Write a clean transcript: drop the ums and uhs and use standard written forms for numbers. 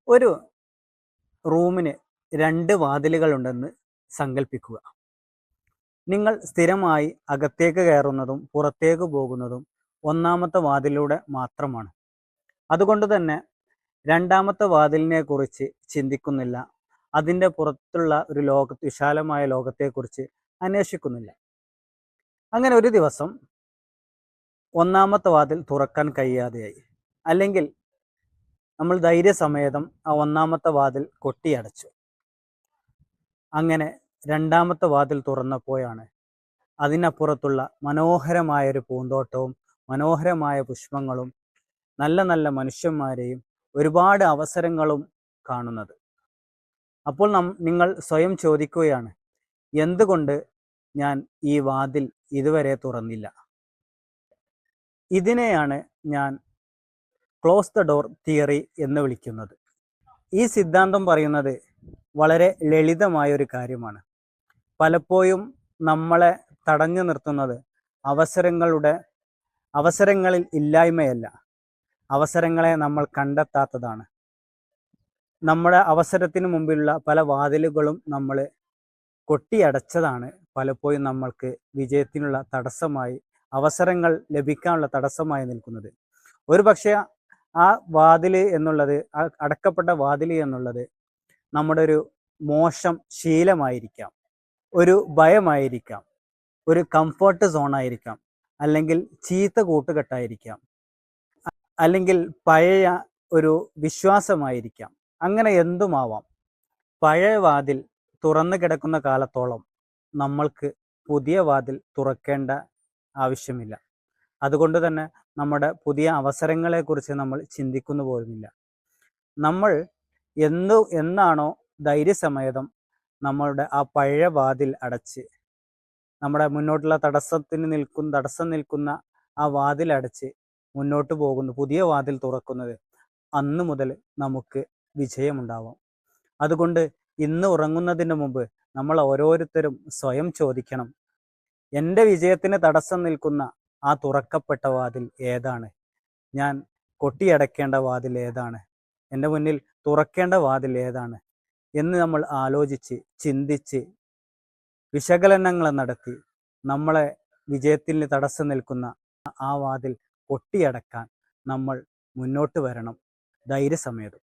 ഒരു റൂമിന് 2 വാതിലുകളുണ്ടെന്ന് സങ്കല്പിക്കുക. നിങ്ങൾ സ്ഥിരമായി അകത്തേക്ക് കയറുന്നതും പുറത്തേക്ക് പോകുന്നതും ഒന്നാമത്തെ വാതിലിലൂടെ മാത്രമാണ്. അതുകൊണ്ട് തന്നെ രണ്ടാമത്തെ വാതിലിനെ കുറിച്ച് ചിന്തിക്കുന്നില്ല. അതിൻ്റെ പുറത്തുള്ള ഒരു വിശാലമായ ലോകത്തെക്കുറിച്ച് അന്വേഷിക്കുന്നില്ല. അങ്ങനെ ഒരു ദിവസം ഒന്നാമത്തെ വാതിൽ തുറക്കാൻ കഴിയാതെയായി. അല്ലെങ്കിൽ നമ്മൾ ധൈര്യസമേതം ആ ഒന്നാമത്തെ വാതിൽ കൊട്ടിയടച്ചു. അങ്ങനെ രണ്ടാമത്തെ വാതിൽ തുറന്നപ്പോഴാണ് അതിനപ്പുറത്തുള്ള മനോഹരമായൊരു പൂന്തോട്ടവും മനോഹരമായ പുഷ്പങ്ങളും നല്ല നല്ല മനുഷ്യന്മാരെയും ഒരുപാട് അവസരങ്ങളും കാണുന്നത്. അപ്പോൾ നിങ്ങൾ സ്വയം ചോദിക്കുകയാണ്, എന്തുകൊണ്ട് ഞാൻ ഈ വാതിൽ ഇതുവരെ തുറന്നില്ല? ഇതിനെയാണ് ഞാൻ ക്ലോസ് ദ ഡോർ തിയറി എന്ന് വിളിക്കുന്നത്. ഈ സിദ്ധാന്തം പറയുന്നത് വളരെ ലളിതമായൊരു കാര്യമാണ്. പലപ്പോഴും നമ്മളെ തടഞ്ഞു നിർത്തുന്നത് അവസരങ്ങളിൽ ഇല്ലായ്മയല്ല, അവസരങ്ങളെ നമ്മൾ കണ്ടെത്താത്തതാണ്. നമ്മുടെ അവസരത്തിന് മുമ്പിലുള്ള പല വാതിലുകളും നമ്മൾ കൊട്ടിയടച്ചതാണ് പലപ്പോഴും നമ്മൾക്ക് വിജയത്തിനുള്ള തടസ്സമായി, അവസരങ്ങൾ ലഭിക്കാനുള്ള തടസ്സമായി നിൽക്കുന്നത്. ഒരു പക്ഷേ ആ വാതിൽ എന്നുള്ളത്, ആ അടക്കപ്പെട്ട വാതിൽ എന്നുള്ളത് നമ്മുടെ ഒരു മോശം ശീലമായിരിക്കാം, ഒരു ഭയമായിരിക്കാം, ഒരു കംഫർട്ട് സോണായിരിക്കാം, അല്ലെങ്കിൽ ചീത്ത കൂട്ടുകെട്ടായിരിക്കാം, അല്ലെങ്കിൽ പഴയ ഒരു വിശ്വാസമായിരിക്കാം. അങ്ങനെ എന്തുമാവാം. പഴയ വാതിൽ തുറന്നു കിടക്കുന്ന കാലത്തോളം നമ്മൾക്ക് പുതിയ വാതിൽ തുറക്കേണ്ട ആവശ്യമില്ല. അതുകൊണ്ട് തന്നെ നമ്മുടെ പുതിയ അവസരങ്ങളെക്കുറിച്ച് നമ്മൾ ചിന്തിക്കുന്നു പോലുമില്ല. നമ്മൾ എന്നാണോ ധൈര്യസമേതം നമ്മളുടെ ആ പഴയ വാതിൽ അടച്ച്, നമ്മുടെ മുന്നോട്ടുള്ള തടസ്സം നിൽക്കുന്ന ആ വാതിൽ അടച്ച് മുന്നോട്ട് പോകുന്നു, പുതിയ വാതിൽ തുറക്കുന്നത്, അന്ന് മുതൽ നമുക്ക് വിജയമുണ്ടാവാം. അതുകൊണ്ട് ഇന്ന് ഉറങ്ങുന്നതിന് മുമ്പ് നമ്മൾ ഓരോരുത്തരും സ്വയം ചോദിക്കണം, എൻ്റെ വിജയത്തിന് തടസ്സം നിൽക്കുന്ന ആ തുറക്കപ്പെട്ട വാതിൽ ഏതാണ്? ഞാൻ കൊട്ടിയടക്കേണ്ട വാതിൽ ഏതാണ്? എൻ്റെ മുന്നിൽ തുറക്കേണ്ട വാതിൽ ഏതാണ് എന്ന് നമ്മൾ ആലോചിച്ച് ചിന്തിച്ച് വിശകലനങ്ങൾ നടത്തി നമ്മളെ വിജയത്തിന് തടസ്സം നിൽക്കുന്ന ആ വാതിൽ കൊട്ടിയടക്കാൻ നമ്മൾ മുന്നോട്ട് വരണം ധൈര്യസമേതം.